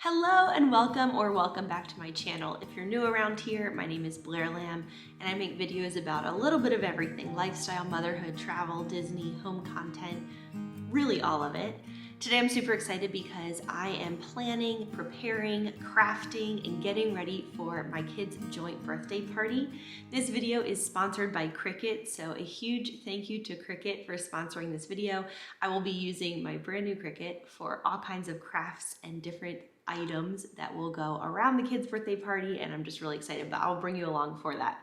Hello and welcome or welcome back to my channel. If you're new around here, my name is Blair Lamb and I make videos about a little bit of everything: lifestyle, motherhood, travel, Disney, home content, really all of it. Today I'm super excited because I am planning, preparing, crafting, and getting ready for my kids' joint birthday party. This video is sponsored by Cricut, so a huge thank you to Cricut for sponsoring this video. I will be using my brand new Cricut for all kinds of crafts and different items that will go around the kids' birthday party, and I'm just really excited, but I'll bring you along for that.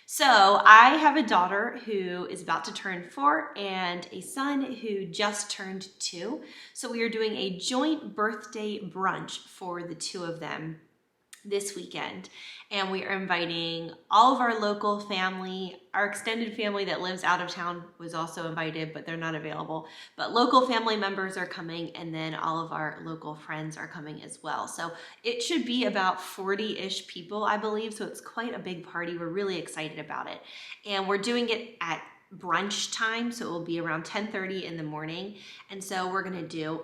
So I have a daughter who is about to turn 4 and a son who just turned 2. So we are doing a joint birthday brunch for the two of them this weekend. And we are inviting all of our local family. Our extended family that lives out of town was also invited, but they're not available. But local family members are coming, and then all of our local friends are coming as well. So it should be about 40-ish people, I believe. So it's quite a big party. We're really excited about it. And we're doing it at brunch time, so it will be around 10:30 in the morning. And so we're gonna do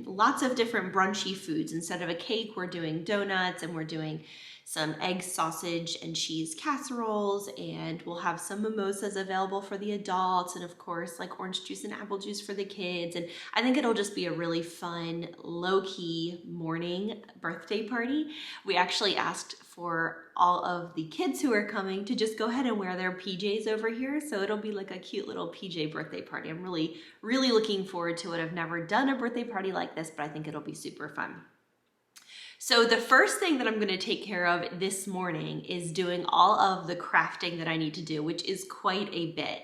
lots of different brunchy foods. Instead of a cake, we're doing donuts, and we're doing some egg, sausage, and cheese casseroles, and we'll have some mimosas available for the adults, and of course like orange juice and apple juice for the kids. And I think it'll just be a really fun, low-key morning birthday party. We actually asked for all of the kids who are coming to just go ahead and wear their PJs over here, so it'll be like a cute little PJ birthday party. I'm really looking forward to it. I've never done a birthday party like this, but I think it'll be super fun. So the first thing that I'm going to take care of this morning is doing all of the crafting that I need to do, which is quite a bit.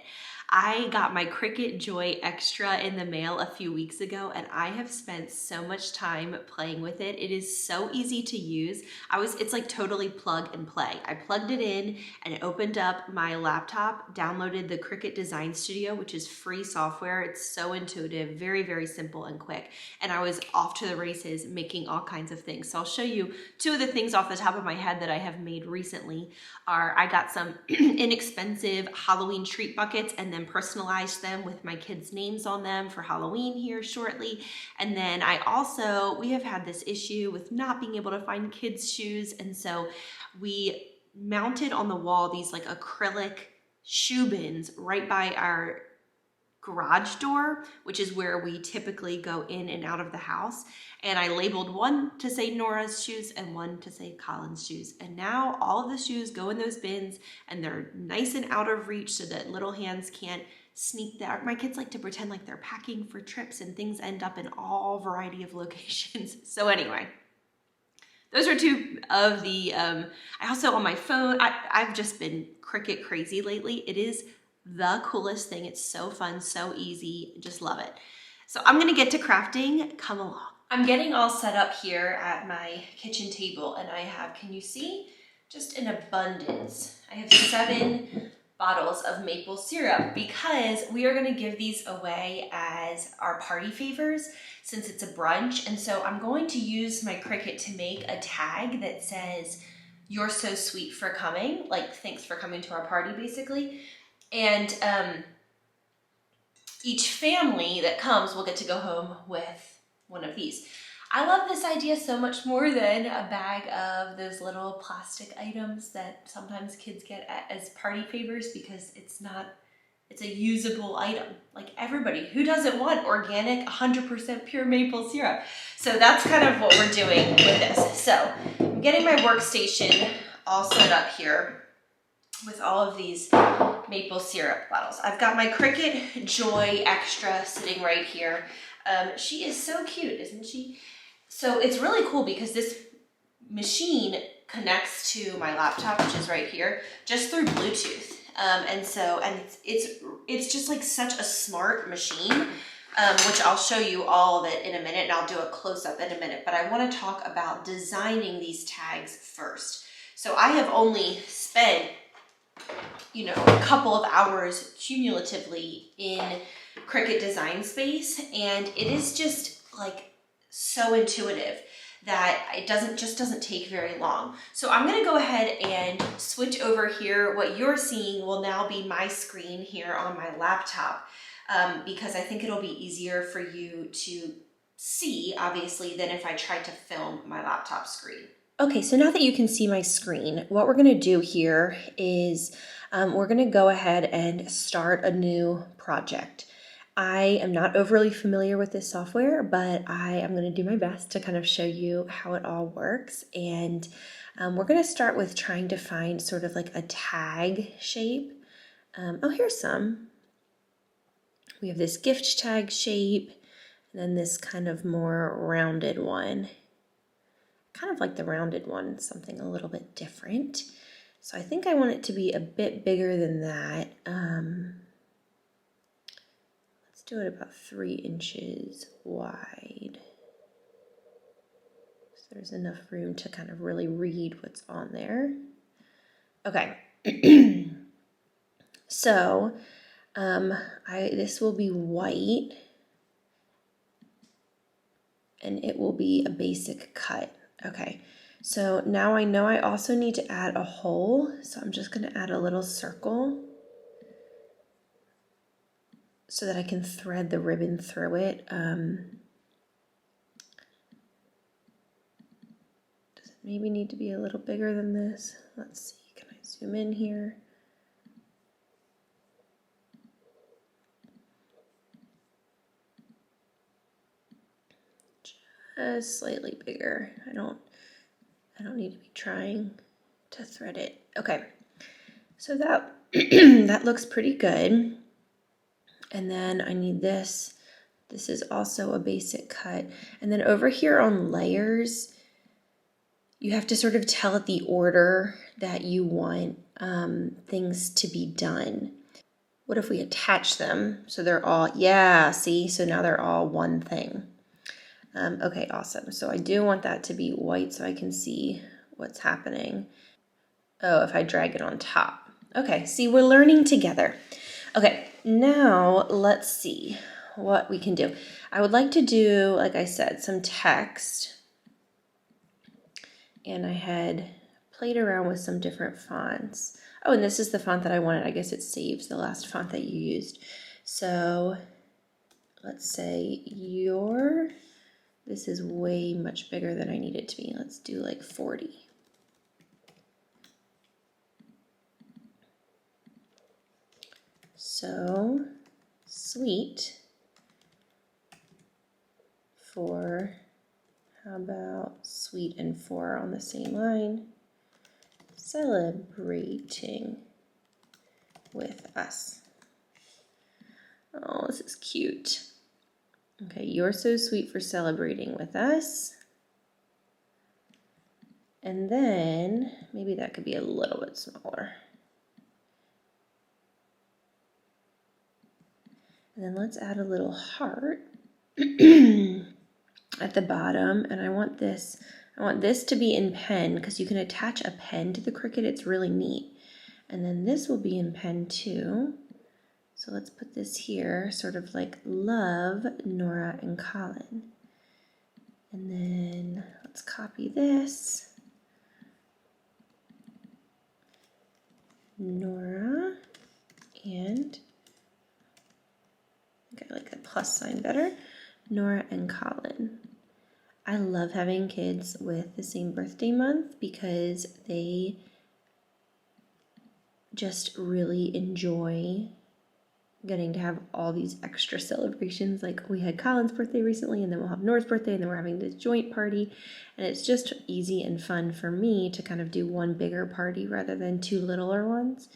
I got my Cricut Joy Extra in the mail a few weeks ago, and I have spent so much time playing with it. It is so easy to use. It's like totally plug and play. I plugged it in and it opened up my laptop, downloaded the Cricut Design Studio, which is free software. It's so intuitive, very simple and quick. And I was off to the races making all kinds of things. So I'll show you two of the things off the top of my head that I have made recently. I got some inexpensive Halloween treat buckets and then personalized them with my kids' names on them for Halloween here shortly. And then we have had this issue with not being able to find kids' shoes, and so we mounted on the wall these like acrylic shoe bins right by our garage door, which is where we typically go in and out of the house. And I labeled one to say Nora's shoes and one to say Colin's shoes. And now all of the shoes go in those bins, and they're nice and out of reach so that little hands can't sneak there. My kids like to pretend like they're packing for trips, and things end up in all variety of locations. So anyway, those are two of the, I also on my phone, I've just been Cricut crazy lately. It is the coolest thing. It's so fun, so easy, just love it. So I'm gonna get to crafting, come along. I'm getting all set up here at my kitchen table, and I have, can you see? Just an abundance. I have 7 bottles of maple syrup because we are gonna give these away as our party favors since it's a brunch. And so I'm going to use my Cricut to make a tag that says, "You're so sweet for coming," like thanks for coming to our party basically. And each family that comes will get to go home with one of these. I love this idea so much more than a bag of those little plastic items that sometimes kids get as party favors, because it's a usable item. Like everybody, who doesn't want organic 100% pure maple syrup? So that's kind of what we're doing with this. So I'm getting my workstation all set up here with all of these maple syrup bottles. I've got my Cricut Joy Extra sitting right here. She is so cute, isn't she? So it's really cool because this machine connects to my laptop, which is right here, just through Bluetooth. And it's just like such a smart machine, which I'll show you all of it in a minute, and I'll do a close-up in a minute. But I want to talk about designing these tags first. So I have only spent a couple of hours cumulatively in Cricut Design Space, and it is just like so intuitive that it doesn't take very long. So I'm gonna go ahead and switch over here. What you're seeing will now be my screen here on my laptop, because I think it'll be easier for you to see, obviously, than if I tried to film my laptop screen. Okay, so now that you can see my screen, what we're gonna do here is we're gonna go ahead and start a new project. I am not overly familiar with this software, but I am gonna do my best to kind of show you how it all works. And we're gonna start with trying to find sort of like a tag shape. Oh, here's some. We have this gift tag shape, and then this kind of more rounded one. Kind of like the rounded one, something a little bit different. So I think I want it to be a bit bigger than that. Let's do it about 3 inches wide. So there's enough room to kind of really read what's on there. Okay. So this will be white, and it will be a basic cut. Okay, so now I know I also need to add a hole, so I'm just going to add a little circle so that I can thread the ribbon through it. Does it maybe need to be a little bigger than this? Let's see, can I zoom in here? Just slightly bigger. I don't need to be trying to thread it. Okay, so that that looks pretty good. And then I need this. This is also a basic cut. And then over here on layers, you have to sort of tell it the order that you want things to be done. What if we attach them so they're all, yeah, see, so now they're all one thing. Okay, awesome. So I do want that to be white so I can see what's happening. Oh, if I drag it on top. Okay, see, we're learning together. Okay, now let's see what we can do. I would like to do, like I said, some text. And I had played around with some different fonts. Oh, and this is the font that I wanted. I guess it saves the last font that you used. So let's say this is way much bigger than I need it to be. Let's do like 40. So sweet for, how about sweet and 4 on the same line? Celebrating with us. Oh, this is cute. Okay, you're so sweet for celebrating with us. And then maybe that could be a little bit smaller. And then let's add a little heart at the bottom. And I want this to be in pen because you can attach a pen to the Cricut. It's really neat. And then this will be in pen too. So let's put this here, sort of like love, Nora and Colin. And then let's copy this. Nora and, I think I like the plus sign better, Nora and Colin. I love having kids with the same birthday month because they just really enjoy getting to have all these extra celebrations. Like we had Colin's birthday recently, and then we'll have Nora's birthday, and then we're having this joint party. And it's just easy and fun for me to kind of do one bigger party rather than 2 littler ones.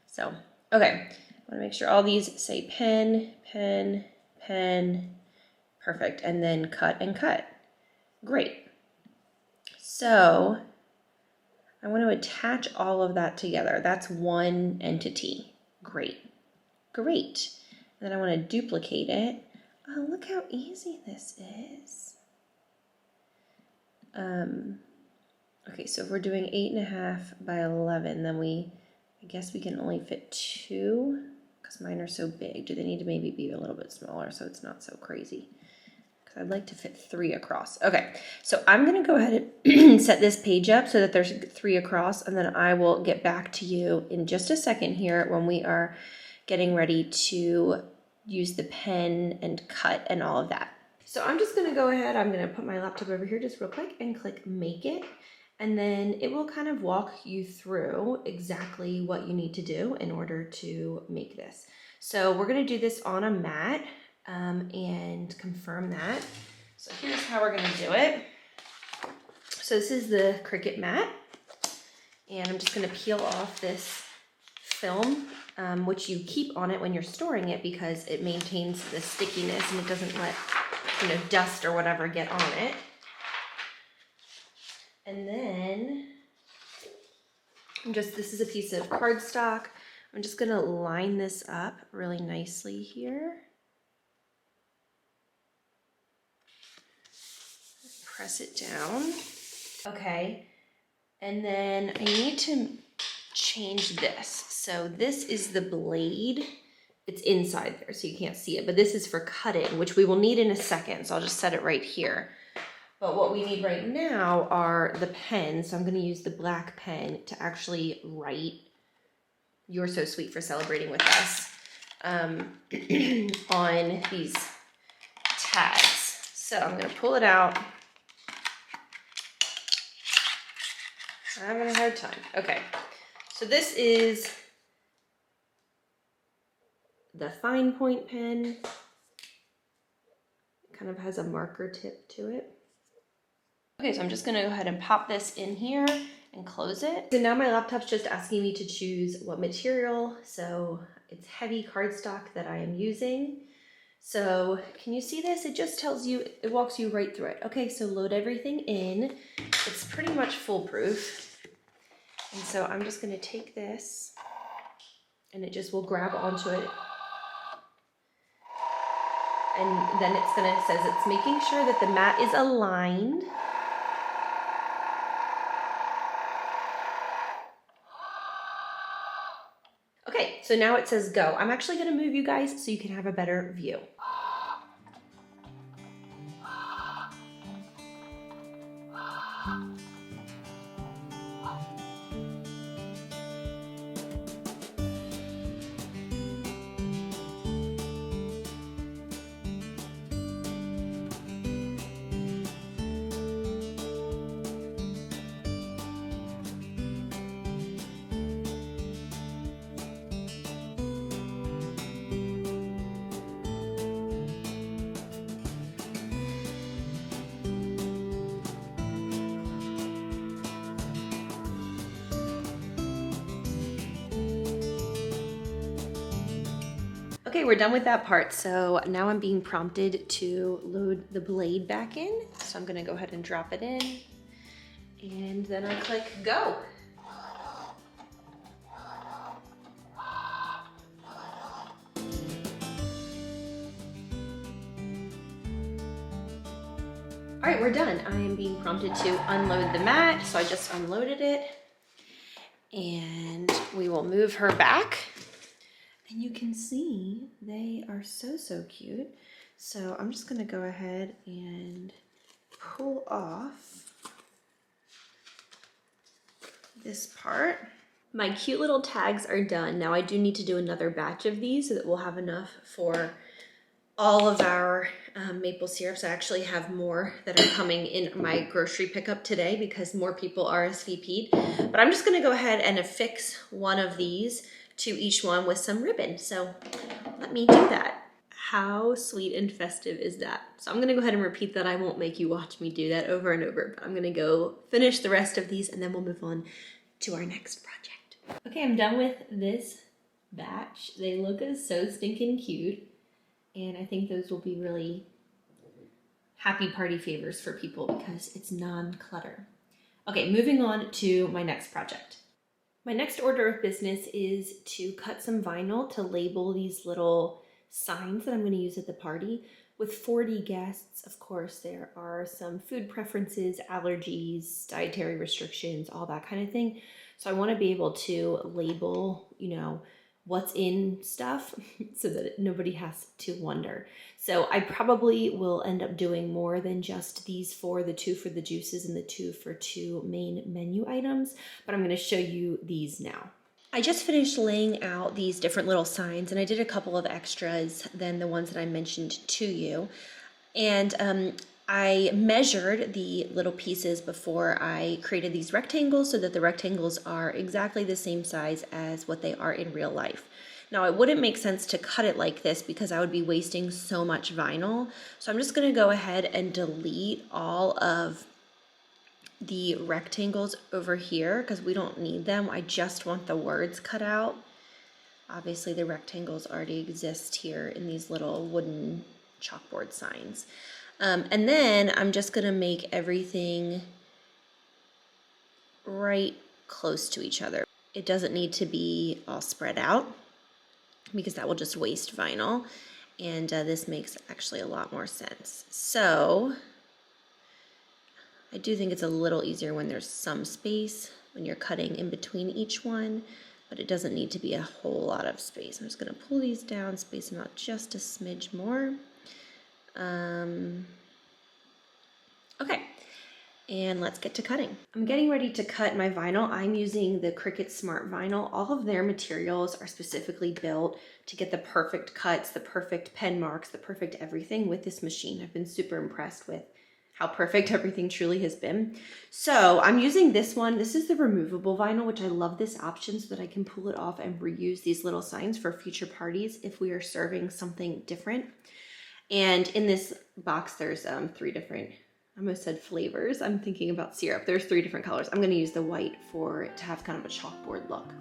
So, okay, I want to make sure all these say pen, pen, pen, perfect, and then cut and cut. Great. So I want to attach all of that together. That's one entity. Great. Great. And then I want to duplicate it. Oh, look how easy this is. Okay, so if we're doing 8.5 by 11, then I guess we can only fit 2 because mine are so big. Do they need to maybe be a little bit smaller so it's not so crazy? Because I'd like to fit 3 across. Okay, so I'm going to go ahead and set this page up so that there's 3 across, and then I will get back to you in just a second here when we are getting ready to use the pen and cut and all of that. So I'm just gonna go ahead, I'm gonna put my laptop over here just real quick and click make it. And then it will kind of walk you through exactly what you need to do in order to make this. So we're gonna do this on a mat and confirm that. So here's how we're gonna do it. So this is the Cricut mat. And I'm just gonna peel off this film, which you keep on it when you're storing it because it maintains the stickiness and it doesn't let, dust or whatever get on it. And then this is a piece of cardstock. I'm just gonna line this up really nicely here. Press it down. Okay, and then I need to change this. So this is the blade. It's inside there, so you can't see it, but this is for cutting, which we will need in a second, so I'll just set it right here. But what we need right now are the pens. So I'm gonna use the black pen to actually write "You're so sweet for celebrating with us" on these tags. So I'm gonna pull it out. I'm having a hard time. Okay, so this is the fine point pen. It kind of has a marker tip to it. Okay, so I'm just gonna go ahead and pop this in here and close it. So now my laptop's just asking me to choose what material. So it's heavy cardstock that I am using. So can you see this? It just tells you, it walks you right through it. Okay, so load everything in. It's pretty much foolproof. And so I'm just gonna take this and it just will grab onto it. And then it says it's making sure that the mat is aligned. Okay, so now it says go. I'm actually gonna move you guys so you can have a better view. Okay, we're done with that part. So now I'm being prompted to load the blade back in. So I'm gonna go ahead and drop it in. And then I click go. All right, we're done. I am being prompted to unload the mat. So I just unloaded it. And we will move her back. And you can see they are so, so cute. So I'm just gonna go ahead and pull off this part. My cute little tags are done. Now I do need to do another batch of these so that we'll have enough for all of our maple syrups. I actually have more that are coming in my grocery pickup today because more people RSVP'd. But I'm just gonna go ahead and affix one of these to each one with some ribbon. So let me do that. How sweet and festive is that? So I'm gonna go ahead and repeat that. I won't make you watch me do that over and over, but I'm gonna go finish the rest of these and then we'll move on to our next project. Okay, I'm done with this batch. They look so stinking cute. And I think those will be really happy party favors for people because it's non-clutter. Okay, moving on to my next project. My next order of business is to cut some vinyl to label these little signs that I'm going to use at the party. With 40 guests, of course, there are some food preferences, allergies, dietary restrictions, all that kind of thing. So I want to be able to label, what's in stuff so that nobody has to wonder. So I probably will end up doing more than just these four, the 2 for the juices and the 2 for 2 main menu items, but I'm gonna show you these now. I just finished laying out these different little signs and I did a couple of extras than the ones that I mentioned to you. And I measured the little pieces before I created these rectangles so that the rectangles are exactly the same size as what they are in real life. Now, it wouldn't make sense to cut it like this because I would be wasting so much vinyl. So I'm just gonna go ahead and delete all of the rectangles over here because we don't need them. I just want the words cut out. Obviously the rectangles already exist here in these little wooden chalkboard signs. And then I'm just gonna make everything right close to each other. It doesn't need to be all spread out because that will just waste vinyl. And this makes actually a lot more sense. So I do think it's a little easier when there's some space when you're cutting in between each one, but it doesn't need to be a whole lot of space. I'm just gonna pull these down, space them out just a smidge more. Okay, and let's get to cutting. I'm getting ready to cut my vinyl. I'm using the Cricut Smart Vinyl. All of their materials are specifically built to get the perfect cuts, the perfect pen marks, the perfect everything with this machine. I've been super impressed with how perfect everything truly has been. So I'm using this one. This is the removable vinyl, which I love this option so that I can pull it off and reuse these little signs for future parties if we are serving something different. And in this box, there's 3 different, I almost said flavors. I'm thinking about syrup. There's 3 different colors. I'm gonna use the white for it to have kind of a chalkboard look.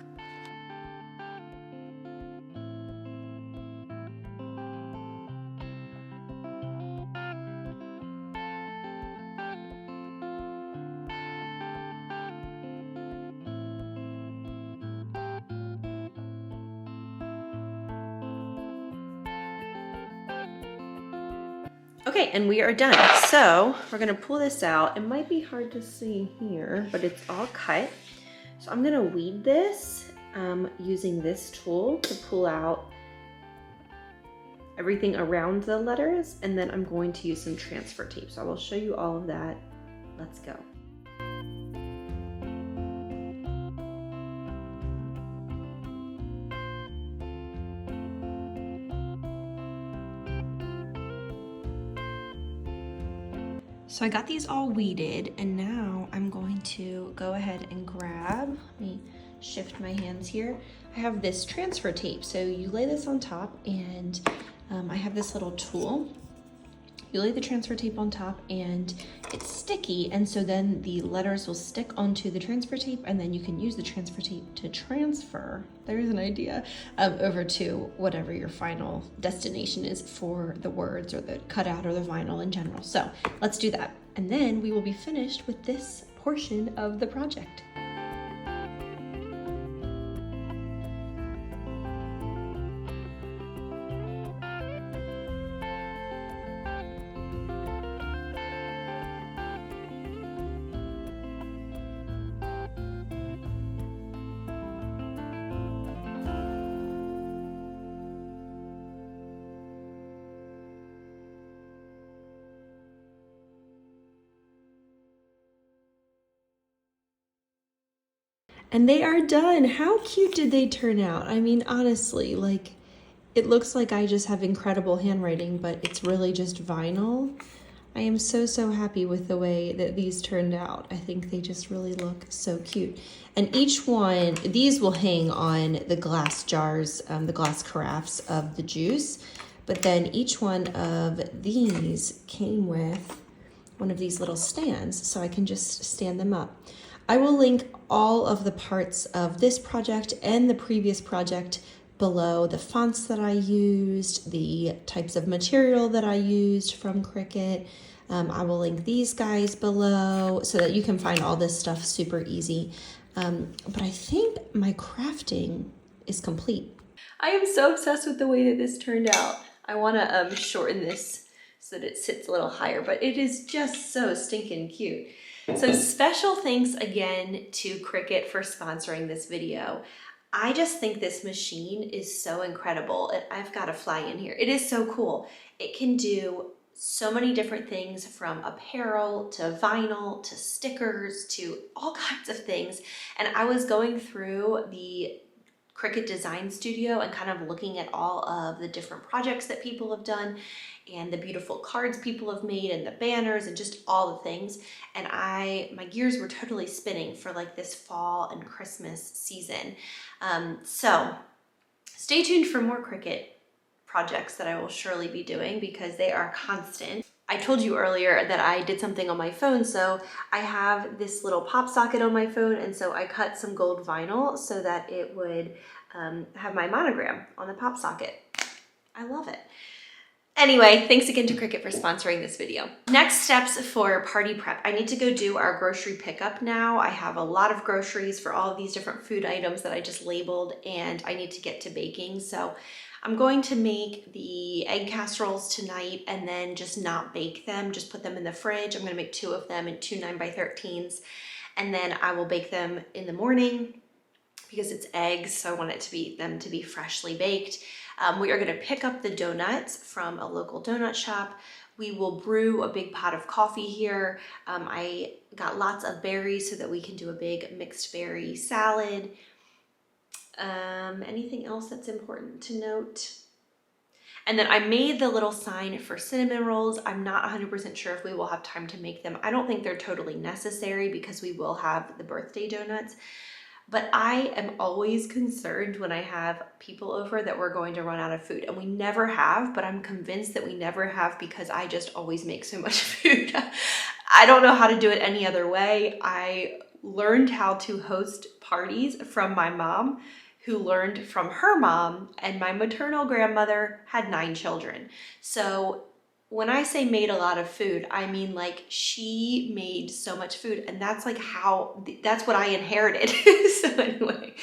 Okay, and we are done. So we're gonna pull this out. It might be hard to see here, but it's all cut. So I'm gonna weed this using this tool to pull out everything around the letters, and then I'm going to use some transfer tape. So I will show you all of that. Let's go. So I got these all weeded, and now I'm going to go ahead and grab, let me shift my hands here. I have this transfer tape. So you lay this on top, and I have this little tool. You lay the transfer tape on top and it's sticky, and so then the letters will stick onto the transfer tape, and then you can use the transfer tape to transfer, there's an idea, over to whatever your final destination is for the words or the cutout or the vinyl in general. So let's do that, and then we will be finished with this portion of the project. And they are done. How cute did they turn out? I mean, honestly, like, it looks like I just have incredible handwriting, but it's really just vinyl. I am so, so happy with the way that these turned out. I think they just really look so cute. And each one, these will hang on the glass jars, the glass carafes of the juice, but then each one of these came with one of these little stands, so I can just stand them up. I will link all of the parts of this project and the previous project below, the fonts that I used, the types of material that I used from Cricut. I will link these guys below so that you can find all this stuff super easy. But I think my crafting is complete. I am so obsessed with the way that this turned out. I want to shorten this so that it sits a little higher, but it is just so stinking cute. So special thanks again to Cricut for sponsoring this video. I just think this machine is so incredible. I've got to fly in here. It is so cool. It can do so many different things, from apparel to vinyl to stickers to all kinds of things. And I was going through the Cricut Design Studio and kind of looking at all of the different projects that people have done and the beautiful cards people have made and the banners and just all the things. And my gears were totally spinning for like this fall and Christmas season. So stay tuned for more Cricut projects that I will surely be doing because they are constant. I told you earlier that I did something on my phone, so I have this little pop socket on my phone, and so I cut some gold vinyl so that it would have my monogram on the pop socket. I love it. Anyway, thanks again to Cricut for sponsoring this video. Next steps for party prep. I need to go do our grocery pickup now. I have a lot of groceries for all of these different food items that I just labeled, and I need to get to baking. So I'm going to make the egg casseroles tonight and then just not bake them, just put them in the fridge. I'm gonna make 2 of them in 2 9x13s, and then I will bake them in the morning because it's eggs, so I want them to be freshly baked. We are gonna pick up the donuts from a local donut shop. We will brew a big pot of coffee here. I got lots of berries so that we can do a big mixed berry salad. Anything else that's important to note? And then I made the little sign for cinnamon rolls. I'm not 100% sure if we will have time to make them. I don't think they're totally necessary because we will have the birthday donuts. But I am always concerned when I have people over that we're going to run out of food. And we never have, but I'm convinced that we never have because I just always make so much food. I don't know how to do it any other way. I learned how to host parties from my mom, who learned from her mom, and my maternal grandmother had 9 children. So when I say made a lot of food, I mean like she made so much food, and that's like that's what I inherited. So anyway,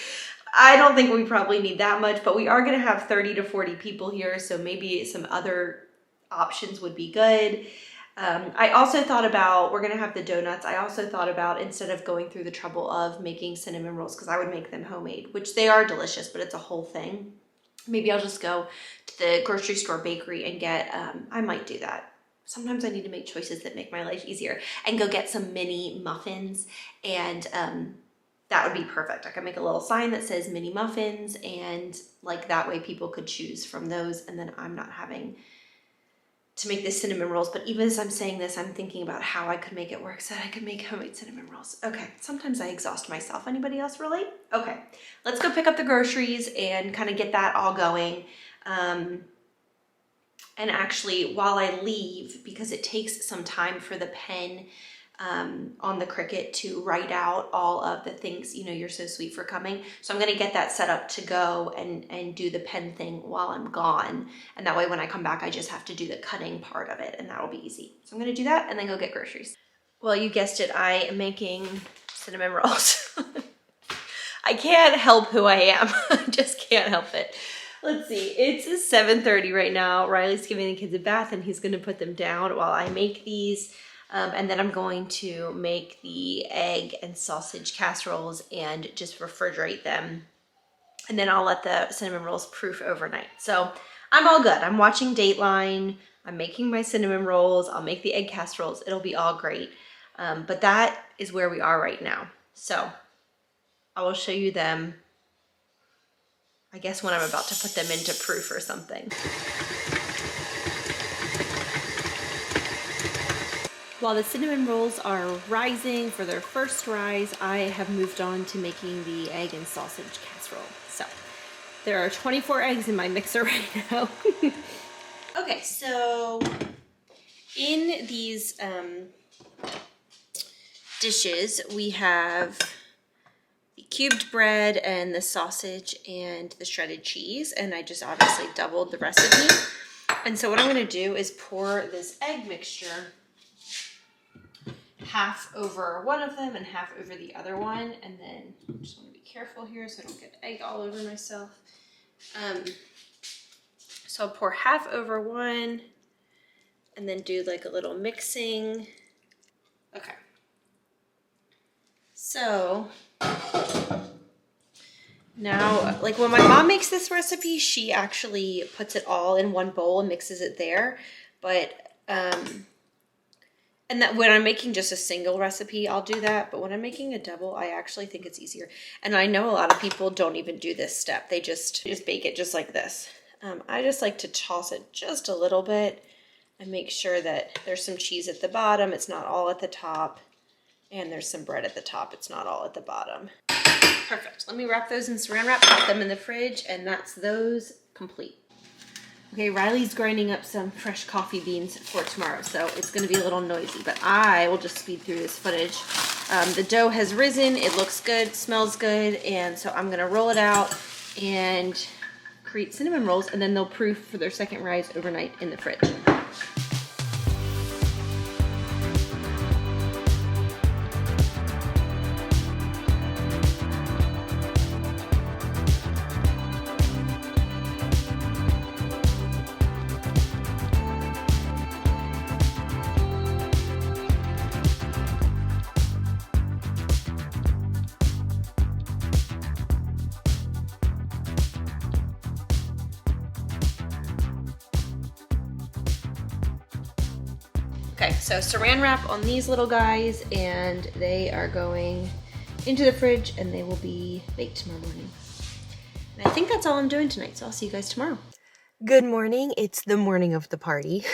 I don't think we probably need that much, but we are gonna have 30 to 40 people here, so maybe some other options would be good. I also thought about, we're gonna have the donuts. I also thought about, instead of going through the trouble of making cinnamon rolls, because I would make them homemade, which they are delicious, but it's a whole thing. Maybe I'll just go to the grocery store bakery and get, I might do that. Sometimes I need to make choices that make my life easier, and go get some mini muffins, and that would be perfect. I could make a little sign that says mini muffins, and like that way people could choose from those, and then I'm not having to make the cinnamon rolls. But even as I'm saying this, I'm thinking about how I could make it work so that I could make homemade cinnamon rolls. Okay, sometimes I exhaust myself. Anybody else relate? Okay, let's go pick up the groceries and kind of get that all going. And actually, while I leave, because it takes some time for the pen on the Cricut to write out all of the things, you know, you're so sweet for coming. So I'm gonna get that set up to go and do the pen thing while I'm gone. And that way when I come back, I just have to do the cutting part of it, and that'll be easy. So I'm gonna do that and then go get groceries. Well, you guessed it, I am making cinnamon rolls. I can't help who I am. I just can't help it. Let's see, it's 7:30 right now. Riley's giving the kids a bath and he's gonna put them down while I make these. And then I'm going to make the egg and sausage casseroles and just refrigerate them. And then I'll let the cinnamon rolls proof overnight. So I'm all good. I'm watching Dateline. I'm making my cinnamon rolls. I'll make the egg casseroles. It'll be all great. But that is where we are right now. So I will show you them, I guess, when I'm about to put them into proof or something. While the cinnamon rolls are rising for their first rise, I have moved on to making the egg and sausage casserole. So there are 24 eggs in my mixer right now. Okay, so in these dishes, we have the cubed bread and the sausage and the shredded cheese, and I just obviously doubled the recipe. And so what I'm going to do is pour this egg mixture half over one of them and half over the other one, and then I just want to be careful here so I don't get egg all over myself. So I'll pour half over one and then do like a little mixing. Okay. So now, like when my mom makes this recipe, she actually puts it all in one bowl and mixes it there. But And that when I'm making just a single recipe, I'll do that. But when I'm making a double, I actually think it's easier. And I know a lot of people don't even do this step. They just bake it just like this. I just like to toss it just a little bit and make sure that there's some cheese at the bottom. It's not all at the top. And there's some bread at the top. It's not all at the bottom. Perfect. Let me wrap those in saran wrap, pop them in the fridge, and that's those complete. Okay, Riley's grinding up some fresh coffee beans for tomorrow, so it's going to be a little noisy, but I will just speed through this footage. The dough has risen, it looks good, smells good, and so I'm going to roll it out and create cinnamon rolls, and then they'll proof for their second rise overnight in the fridge. Okay, so saran wrap on these little guys, and they are going into the fridge, and they will be baked tomorrow morning. And I think that's all I'm doing tonight, so I'll see you guys tomorrow. Good morning. It's the morning of the party,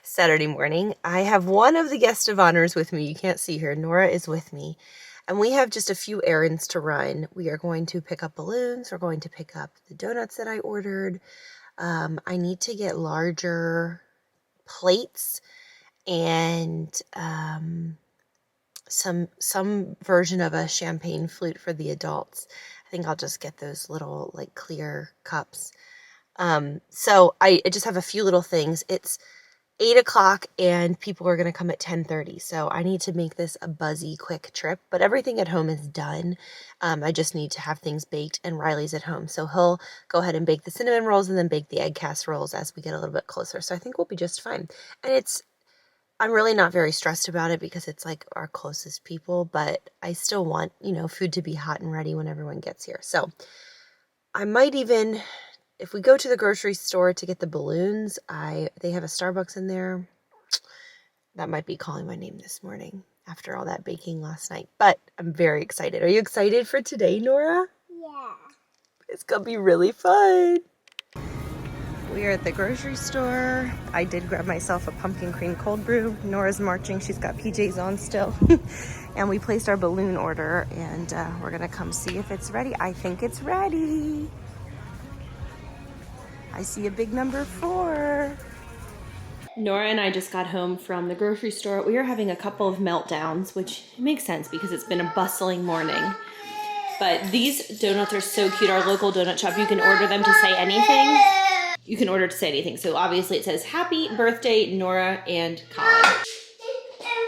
Saturday morning. I have one of the guest of honors with me. You can't see her. Nora is with me, and we have just a few errands to run. We are going to pick up balloons. We're going to pick up the donuts that I ordered. I need to get larger plates and some version of a champagne flute for the adults. I think I'll just get those little like clear cups. So I just have a few little things. It's 8 o'clock and people are going to come at 10:30. So I need to make this a buzzy, quick trip, but everything at home is done. I just need to have things baked, and Riley's at home. So he'll go ahead and bake the cinnamon rolls and then bake the egg casseroles as we get a little bit closer. So I think we'll be just fine. And I'm really not very stressed about it because it's like our closest people, but I still want, food to be hot and ready when everyone gets here. So I might even, if we go to the grocery store to get the balloons, they have a Starbucks in there. That might be calling my name this morning after all that baking last night, but I'm very excited. Are you excited for today, Nora? Yeah. It's going to be really fun. We are at the grocery store. I did grab myself a pumpkin cream cold brew. Nora's marching. She's got PJs on still. And we placed our balloon order, and we're going to come see if it's ready. I think it's ready. I see a big number 4. Nora and I just got home from the grocery store. We are having a couple of meltdowns, which makes sense because it's been a bustling morning. But these donuts are so cute. Our local donut shop, you can order them to say anything. You can order to say anything. So obviously it says, "Happy birthday, Nora and Colin."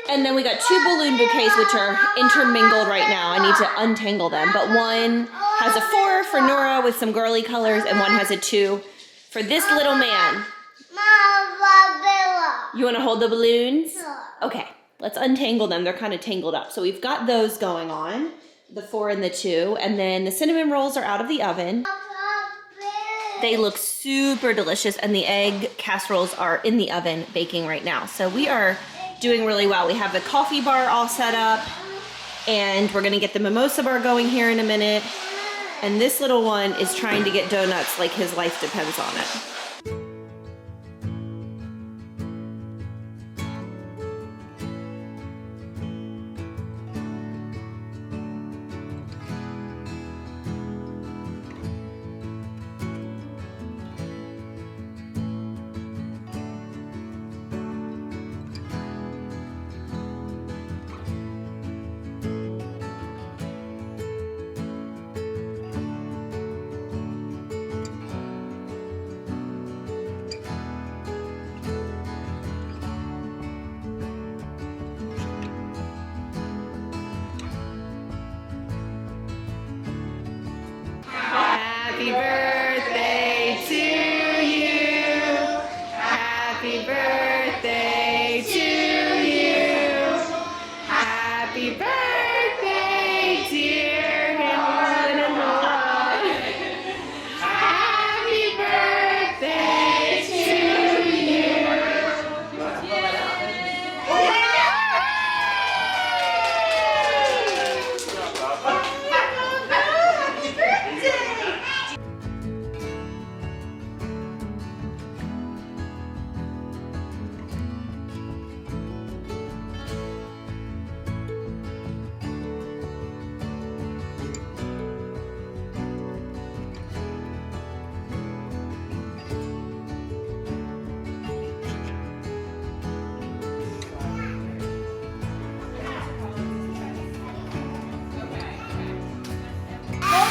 And then we got 2 balloon bouquets, which are intermingled right now. I need to untangle them. But one has a 4 for Nora with some girly colors, and one has a 2 for this little man. You want to hold the balloons? Okay, let's untangle them. They're kind of tangled up. So we've got those going on, the 4 and the 2. And then the cinnamon rolls are out of the oven. They look super delicious, and the egg casseroles are in the oven baking right now. So we are doing really well. We have the coffee bar all set up, and we're gonna get the mimosa bar going here in a minute. And this little one is trying to get donuts like his life depends on it.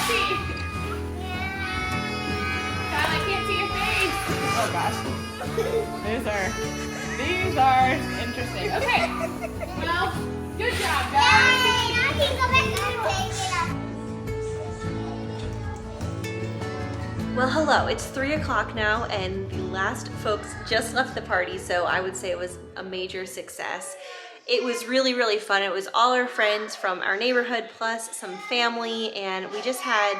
see. Kyle, I can't see your face. Oh gosh. These are interesting. Okay. Well, good job, guys. I can go back and take it up. Well, hello, it's 3 o'clock now and the last folks just left the party, so I would say it was a major success. It was really, really fun. It was all our friends from our neighborhood plus some family, and we just had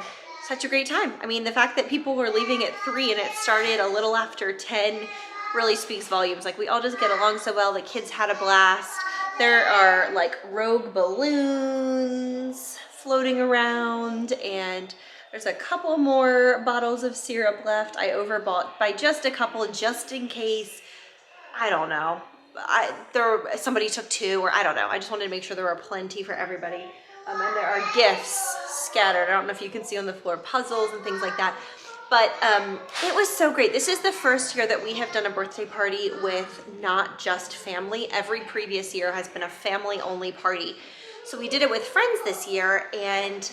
such a great time. I mean, the fact that people were leaving at 3 and it started a little after 10 really speaks volumes. Like, we all just get along so well. The kids had a blast. There are like rogue balloons floating around, and there's a couple more bottles of syrup left. I overbought by just a couple, just in case. I don't know. Somebody took 2, or I don't know. I just wanted to make sure there were plenty for everybody. And there are gifts scattered. I don't know if you can see on the floor, puzzles and things like that. But it was so great. This is the first year that we have done a birthday party with not just family. Every previous year has been a family-only party. So we did it with friends this year, and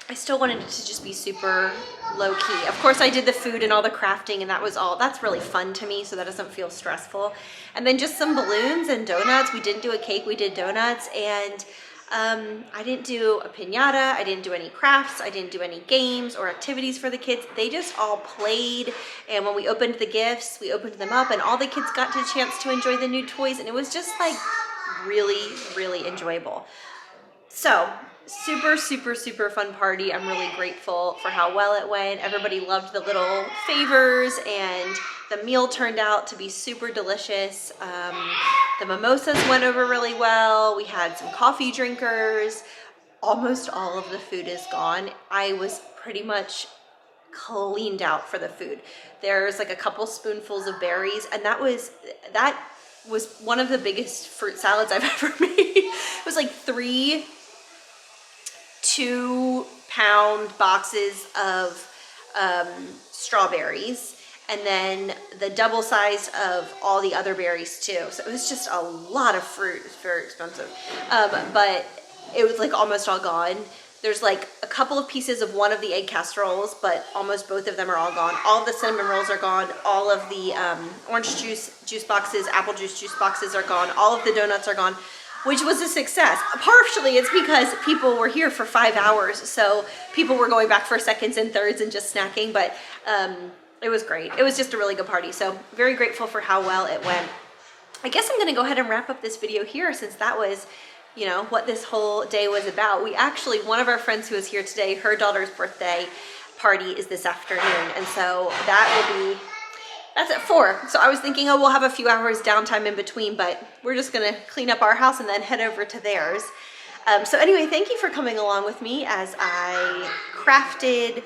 I still wanted it to just be super low key. Of course, I did the food and all the crafting, and that was all. That's really fun to me, so that doesn't feel stressful. And then just some balloons and donuts. We didn't do a cake, we did donuts. And I didn't do a piñata. I didn't do any crafts. I didn't do any games or activities for the kids. They just all played. And when we opened the gifts, we opened them up, and all the kids got a chance to enjoy the new toys. And it was just like really, really enjoyable. So, super, super, super fun party. I'm really grateful for how well it went. Everybody loved the little favors, and the meal turned out to be super delicious. The mimosas went over really well. We had some coffee drinkers. Almost all of the food is gone. I was pretty much cleaned out for the food. There's like a couple spoonfuls of berries, and that was one of the biggest fruit salads I've ever made. It was like 3 2-pound boxes of strawberries, and then the double size of all the other berries too. So it was just a lot of fruit. It was very expensive, but it was like almost all gone. There's like a couple of pieces of one of the egg casseroles, but almost both of them are all gone. All of the cinnamon rolls are gone. All of the orange juice boxes, apple juice boxes are gone. All of the donuts are gone, which was a success. Partially it's because people were here for 5 hours, so people were going back for seconds and thirds and just snacking, but it was great. It was just a really good party, so very grateful for how well it went. I guess I'm gonna go ahead and wrap up this video here, since that was, you know, what this whole day was about. We actually, one of our friends who is here today, her daughter's birthday party is this afternoon, and so that's at 4. So I was thinking, oh, we'll have a few hours downtime in between, but we're just gonna clean up our house and then head over to theirs. So anyway, thank you for coming along with me as I crafted,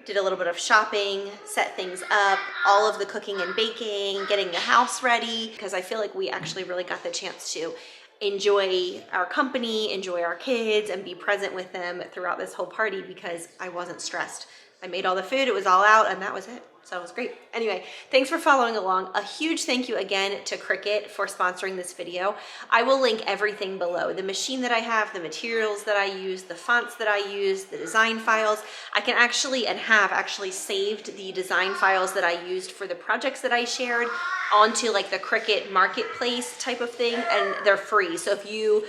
did a little bit of shopping, set things up, all of the cooking and baking, getting the house ready, because I feel like we actually really got the chance to enjoy our company, enjoy our kids, and be present with them throughout this whole party, because I wasn't stressed. I made all the food, it was all out, and that was it. So it was great. Anyway, thanks for following along. A huge thank you again to Cricut for sponsoring this video. I will link everything below. The machine that I have, the materials that I use, the fonts that I use, the design files. I can actually, and have actually saved the design files that I used for the projects that I shared onto like the Cricut marketplace type of thing, and they're free. So if you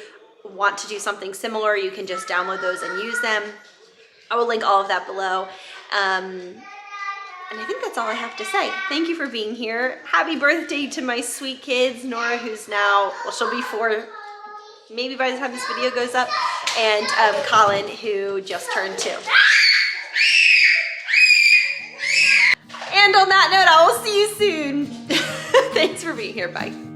want to do something similar, you can just download those and use them. I will link all of that below. And I think that's all I have to say. Thank you for being here. Happy birthday to my sweet kids, Nora, who's now, well, she'll be 4, maybe by the time this video goes up, and Colin, who just turned 2. And on that note, I will see you soon. Thanks for being here. Bye.